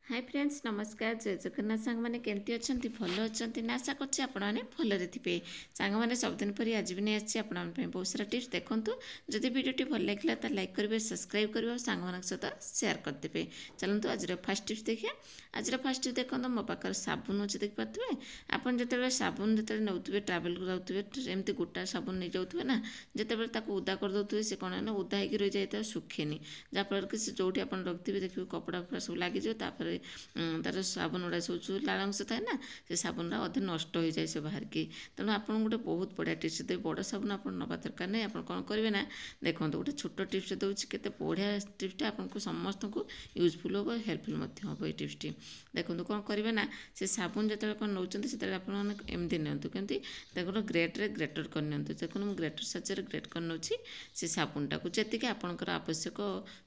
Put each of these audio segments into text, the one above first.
Hi friends नमस्कार जय जगन्नाथ सांग मैंने केमती अच्छा भल अच्छा ना आशा करछि आपण मैंने भलरे थे सांग मैंने सबदिन पर आज भी नहीं आसी आप बहुत सारा टिप्स देखूँ जदि वीडियोटी भल लगे तो लाइक करेंगे सब्सक्राइब करेंगे और सांग सहित सेयार करदे। चलते आज फास्ट टिप्स देखिए। आज फास्ट टिप्स देखो मो पाखे साबुन अच्छे देखिपे आप जो साबुन जो नौथे ट्रावेल जाऊे एमती गोटा साबुन नहीं जाऊे ना जिते उदा करदे से कौन है ना उदा हो रही जाए सुखेनि जहाँफल कि से जो आप रखिए देखिए कपड़ा फपड़ा सब लगे तार साबुन गुड़ा सब जो लाल अंश थाए ना से साबुन अधे नष्ट हो जाए से बाहर की। तेणु आप गोटे बहुत बढ़िया टिप्स दे बड़ साबुन आप नवा दरकार नहीं। आप कौन करेंगे ना देखो गोटे छोट टिप्स दूसरी केते बढ़िया टिप्सटा आपको समस्त को यूजफुल हम हेल्पफुल हम ये टिप्सटी देखो कौन करेंगे ना से साबुन जो नौ से आपमती नियंतु कमी देखो ग्रेट्रे ग्रेटर कर देखो मुझे ग्रेटर साहाଯ୍य ग्रेट कर नौची से साबुनटा को जी आपंकर आवश्यक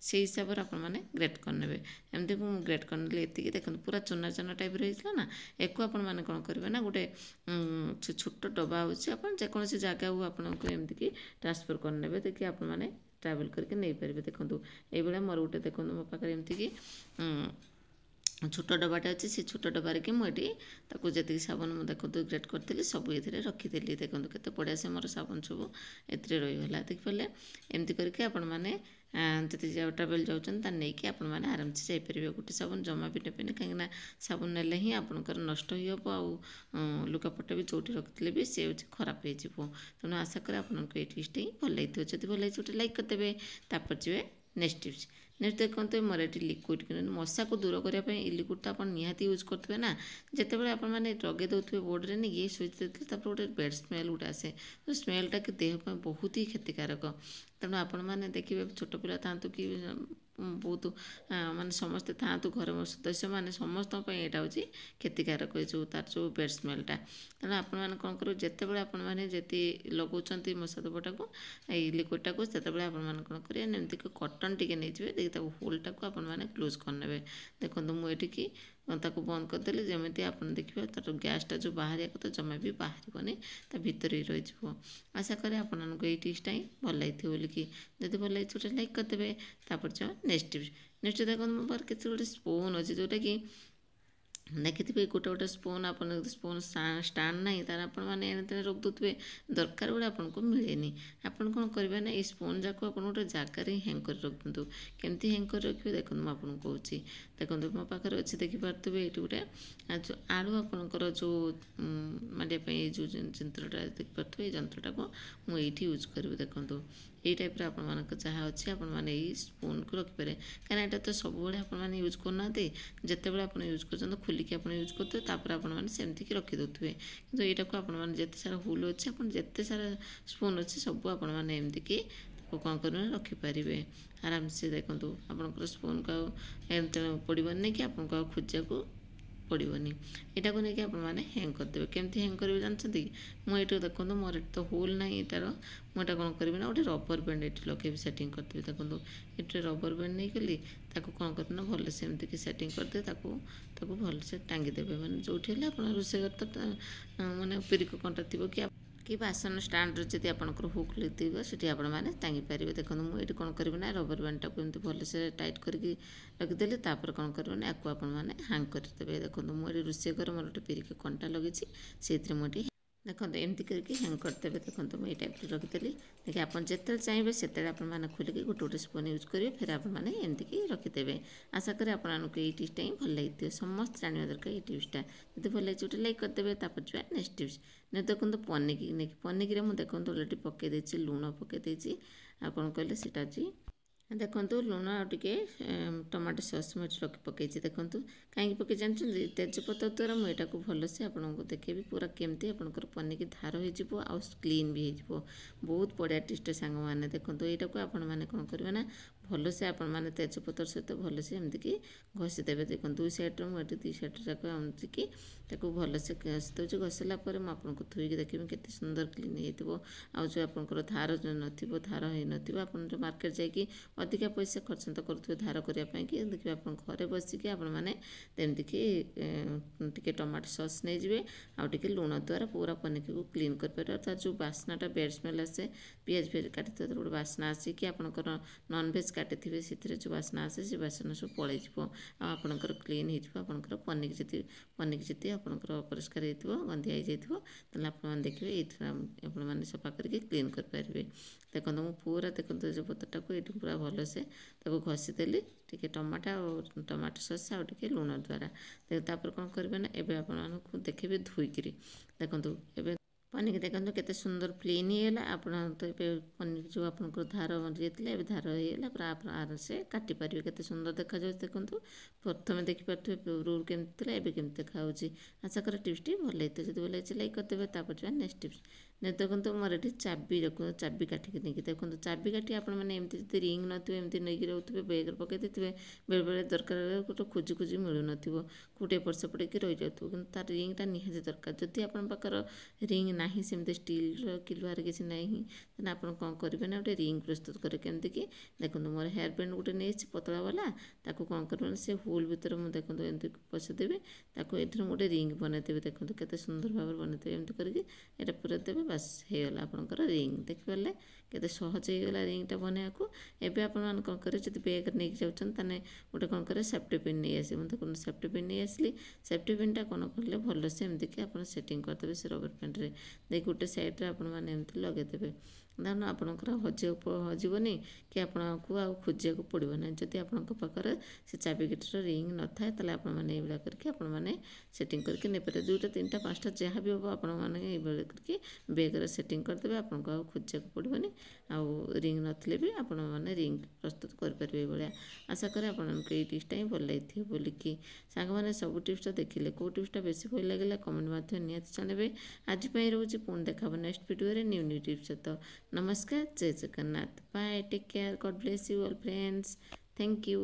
से हिसाब से ग्रेट करने एमती ग्रेट कर ये देखो पूरा चुना चुना टाइप रही ना एक मैंने कौन करेंगे ना गोटे छोट डब्बा हो जेकोसी जगह को आपको एमती ट्रांसफर करने देखिए आप ट्रावेल करके नहीं पारे। देखो ये मोर गोटे देखो मो पाखे एमती कि छोट डब्बाटा अच्छे से छोट डब्बार कि मुझे जी साबुन मुझे देखो ग्रेट करी सब ये रखीदी देखो केते बढ़िया से मोर साबुन सब ए रहीगला देखिए एमती करके आपण मैंने जो ट्रावेल जाऊँच नहीं आप आराम से जापर गोटे साबुन जमा भी ने कहीं साबुन ने ही आपंकर नष्ट हो लुगापटा भी जो रखिले भी सी हूँ खराब हो तेणु आशा करें आपको ये टिप्सटा ही भल लगी जब भल लगी गोटे लाइक करदे। तापर जी नेक्स्ट टिप्स नेक्स्ट देखते मोर ये लिक्विड कि मशा को दूर करने लिक्विड तो आप निहाती यूज करेंगे ना जिते आप लगे दौथे बोर्ड में ये स्विच देते गोटे बेड स्मेल गोटे आसे तो स्मेलटा कि देह बहुत ही क्षतिकारक। तेणु आपण मैंने देखिए छोट पिला था कि बहुत माने समस्ते था घर सदस्य मैंने समस्त यहाँ हूँ क्षतिकारक जो तार जो बेड स्मेलटा। तेणु आप कौन करेंगे जिते बड़े जी लगाऊँ मशा धूपटा को लिक्विडटा को से कौन करेंगे एमती कटन टी नहीं होलटा को आपने क्लोज करने देखो मुझे बंद करदेली जमी आप देखिए तार गैसटा जो बाहर कथा जमा भी बाहर भितर ही रही। आशा करें आपको ये टिप्सटा ही भल लगी बोलिकी जब भल लगी गोटे लाइक करदे। तापर जो नेक्स्ट टिप्स नेक्स्ट देखो मो पास किसी गोटे स्पून अच्छे जोटा कि देखिए गोटे गोटे स्पून आप स्पून स्टाण ना तार आपने रख दे दरकार बेले आपको मिले आप कौन करेंगे ना ये स्पून जाक आप गोटे जगार ही हैंग कर रख दिंतु केमती हैंग कर रखिए देखो मुझे कहूँ देखो मो पाखे अच्छे देखिपे ये गोटे जो आलू आपंकर जो मारे जो यंत्रटा देखिपे ये जंत्रटा को मुझे यूज करी देखो ये टाइप आप जहाँ अच्छे आपने स्पून को रखिपारे कहीं यहाँ तो सब आपने यूज करना जिते आप यूज कर खोलिकी आप यूज करते आपने सेमती रखीदे कि यहाँ को आपते सारा होल अच्छे आप जिते सारा स्पून अच्छे सब आपने एमती कि कौन कर रखिपारे आराम से। देखो आपंकर स्पून को पड़ोनी नहीं कि आपको खोजा को पड़ोनी यहाँ को लेकिन आपने हैंग करदे केमती हैंग करेंगे जानते मुझे देखो मोर तो होल ना यार मुझे कौन करी ना गोटे रबर बैंड ये लगे सेटिंग करदेवी देखो ये रबर बैंड नहीं गली कौन करना भल से एमती कि सेटिंग करदे भल से टांगीदेवे मैंने जो आप रोषे घर मैंने पिरिक कंटा थी कि बासन स्टाण्ड जब आपंकर हुक लगे से आपने टांगी पारे। देखो मुझे कौन करी ना रबर बैंडटा को एमती भल से टाइट करके रखिदेली कौन करेंगे ना आपको आपने हैंग करदे। देखो मुझे रोषे घर मोर गोटे पिरिक कंटा लगी से मुझे देखो एमती करके हैंग करदेवे। देखो मुझे ये टाइप रखिदेली देखिए आप जिते चाहिए से आपने खोलिक गोटे गोटे स्पून यूज करेंगे फिर आपने एमती रखिदेवे। आशा करें आपको ये टिप्सटा ही भल लगी समस्त जानवा दरकार ये टिप्सटा जब भल लगी गोटे लाइक करदे। तापर जो नेक्स्ट टिप्स नहीं देखो पनिकी नहीं पनिकी मुझे देखो अलरेडी पकईदे लुण पकईदे आप कौन कहले सीटा अच्छी देखो लुण आगे टमाटो सस मुझे रखी पकई देखो कहीं पकई जानते तेजपत्र द्वारा मुझे यहाँ भल से आपको देखेबी पूरा केमती आपंकर पनिकी धार हो क्लीन भी हो बहुत बढ़िया टिप्स सांग मैंने देखो यहाँ को आपने कौन करेंगे ना भल से आपने तेजपत्र सहित भल से एमती कि घसीदेवे। देखो दुई साइड्रे मुझे दुई साइड जाक एमती कि भल से घसी दूसरी घसीला मुझे थुईक देखिए केते सुंदर क्लीन हो जो आपंकर धार जो धार हो आप जो मार्केट जाकि अधिका पैसा खर्च तो करुवे धार करने कि देखिए आप घरे बसिकी आपमती कि टमाटो सस नहीं जाए आउे लुण द्वारा पूरा पनिकी को क्लीन कर तार जो बास्नाटा बेड स्मेल आसे पिज फिज काटी गोटे बास्ना आसिक आपंकर नॉनभेज କାଟିଥିବେ ସେଥିରେ ଯେଉଁ ବାସ୍ନା ଆସେ ସେ ବାସ୍ନା ସବୁ ପଳେଇଯିବ ଆଉ ଆପଣଙ୍କର କ୍ଲିନ୍ ହେଇଯିବ। ଆପଣଙ୍କର ପନିକି ଯଦି ଆପଣଙ୍କର ଅପରିଷ୍କାର ହେଇଥିବ ଗନ୍ଧିଆ ହେଇଯାଇଥିବ ତାହେଲେ ଆପଣମାନେ ଦେଖିବେ ଏଇଥିରେ ଆପଣମାନେ ସଫା କରିକି କ୍ଲିନ୍ କରିପାରିବେ। ଦେଖନ୍ତୁ ମୁଁ ପୁରା ଦେଖନ୍ତୁ ତେଜପତ୍ରଟାକୁ ଏଇଠି ପୁରା ଭଲସେ ତାକୁ ଘଷିଦେଲି ଟିକେ ଟମାଟୋ ସସ୍ ଆଉ ଟିକେ ଲୁଣ ଦ୍ୱାରା। ତାପରେ କ'ଣ କରିବେ ନା ଏବେ ଆପଣମାନଙ୍କୁ ଦେଖିବେ ଧୋଇକିରି ଦେଖନ୍ତୁ ଏବେ ପନିକି ଦେଖନ୍ତୁ କେତେ ସୁନ୍ଦର କ୍ଲିନ୍ ହେଇଗଲା। ଆପଣ ତ ଏବେ ପନିକି ଯେଉଁ ଆପଣଙ୍କର ଧାର ମରିଯାଇଥିଲା ଏବେ ଧାର ହେଇଗଲା ପୁରା ଆପଣ ଆରାମସେ କାଟିପାରିବେ। କେତେ ସୁନ୍ଦର ଦେଖାଯାଉଛି ଦେଖନ୍ତୁ। ପ୍ରଥମେ ଦେଖିପାରୁଥିବେ ପୂର୍ବରୁ କେମିତି ଥିଲା ଏବେ କେମିତି ଦେଖାହେଉଛି। ଆଶା କରେ ଟିପ୍ସଟି ଭଲ ହେଇଥିବ। ଯଦି ଭଲ ହେଇଛି ଲାଇକ୍ କରିଦେବେ। ତାପରେ ଯିବା ନେକ୍ସଟ ଟିପ୍ସ। ଦେଖନ୍ତୁ ମୋର ଏଠି ଚାବି କାଠିକି ନେଇକି ଦେଖନ୍ତୁ ଚାବି କାଠି ଆପଣମାନେ ଏମିତି ଯଦି ରିଙ୍ଗ ନଥିବ ଏମିତି ନେଇକି ରହୁଥିବେ ବେଗରେ ପକାଇ ଦେଇଥିବେ ବେଳେବେଳେ ଦରକାର ଗୋଟେ ଖୋଜି ମିଳୁନଥିବ କେଉଁଠି ଏପଟ ସେପଟ ହେଇକି ରହିଯାଉଥିବ କିନ୍ତୁ ତାର ରିଙ୍ଗଟା ନିହାତି ଦରକାର। ଯଦି ଆପଣଙ୍କ ପାଖରେ ରିଙ୍ଗ ନାହିଁ ସେମିତି ଷ୍ଟିଲର କି ଲୁହାର କିଛି ନାହିଁ ତାହେଲେ ଆପଣ କ'ଣ କରିବେ ନା ଗୋଟେ ରିଙ୍ଗ ପ୍ରସ୍ତୁତ କରିବେ। କେମିତିକି ଦେଖନ୍ତୁ ମୋର ହେୟାର ବ୍ୟାଣ୍ଡ ଗୋଟେ ନେଇଛି ପତଳା ବାଲା ତାକୁ କ'ଣ କରିବେ ନା ସେ ହୋଲ୍ ଭିତରେ ମୁଁ ଦେଖନ୍ତୁ ଏମିତି ପଶିଦେବି ତାକୁ ଏଥିରେ ଗୋଟେ ରିଙ୍ଗ ବନେଇଦେବି। ଦେଖନ୍ତୁ କେତେ ସୁନ୍ଦର ଭାବରେ ବନେଇଦେବେ ଏମିତି କରିକି ଏଇଟା ପୁରା ଦେବେ ବାସ୍ ହେଇଗଲା ଆପଣଙ୍କର ରିଙ୍ଗ। ଦେଖିପାରିଲେ କେତେ ସହଜ ହେଇଗଲା ରିଙ୍ଗଟା ବନେଇବାକୁ। ଏବେ ଆପଣମାନେ କ'ଣ କରିବେ ଯଦି ବ୍ୟାଗରେ ନେଇକି ଯାଉଛନ୍ତି ତାହେଲେ ଗୋଟେ କ'ଣ କରିବେ ସେଫ୍ଟି ପିନ୍ ନେଇ ଆସିବେ। ମୁଁ ଦେଖନ୍ତୁ ସେଫ୍ଟି ପିନ୍ ନେଇ ଆସିଲି। ସେଫ୍ଟି ପିନ୍ଟା କ'ଣ କଲେ ଭଲସେ ଏମିତିକି ଆପଣ ସେଟିଂ କରିଦେବେ ସେ ରବର ବ୍ୟାଣ୍ଡରେ ଦେଇକି ଗୋଟେ ସାଇଡ଼୍ରେ ଆପଣମାନେ ଏମିତି ଲଗାଇଦେବେ। ଧରନ୍ତୁ ଆପଣଙ୍କର ହଜିବନି କି ଆପଣଙ୍କୁ ଆଉ ଖୋଜିବାକୁ ପଡ଼ିବ ନାହିଁ। ଯଦି ଆପଣଙ୍କ ପାଖରେ ସେ ଚାବିକାଠିର ରିଙ୍ଗ ନଥାଏ ତାହେଲେ ଆପଣମାନେ ଏଇଭଳିଆ କରିକି ଆପଣମାନେ ସେଟିଂ କରିକି ନେଇପାରିବେ। 2ଟା 3ଟା 5ଟା ଯାହା ବି ହେବ ଆପଣମାନେ ଏଇଭଳିଆ କରିକି ବ୍ୟାଗରେ ସେଟିଂ କରିଦେବେ। ଆପଣଙ୍କୁ ଆଉ ଖୋଜିବାକୁ ପଡ଼ିବନି ଆଉ ରିଙ୍ଗ ନଥିଲେ ବି ଆପଣମାନେ ରିଙ୍ଗ ପ୍ରସ୍ତୁତ କରିପାରିବେ ଏଇଭଳିଆ। ଆଶା କରେ ଆପଣଙ୍କୁ ଏଇ ଟିପ୍ସଟା ହିଁ ଭଲ ଲାଗିଥିବ ବୋଲିକି। ସାଙ୍ଗମାନେ ସବୁ ଟିପ୍ସଟା ଦେଖିଲେ କେଉଁ ଟିପ୍ସଟା ବେଶୀ ଭଲ ଲାଗିଲା କମେଣ୍ଟ ମାଧ୍ୟମରେ ନିହାତି ଜଣାଇବେ। ଆଜି ପାଇଁ ରହୁଛି ପୁଣି ଦେଖା ହେବ ନେକ୍ସଟ ଭିଡ଼ିଓରେ ନ୍ୟୁ ଟିପ୍ସ ସହିତ। ନମସ୍କାର, ଜୟ Jagannath, bye, take care, God bless you all friends, thank you.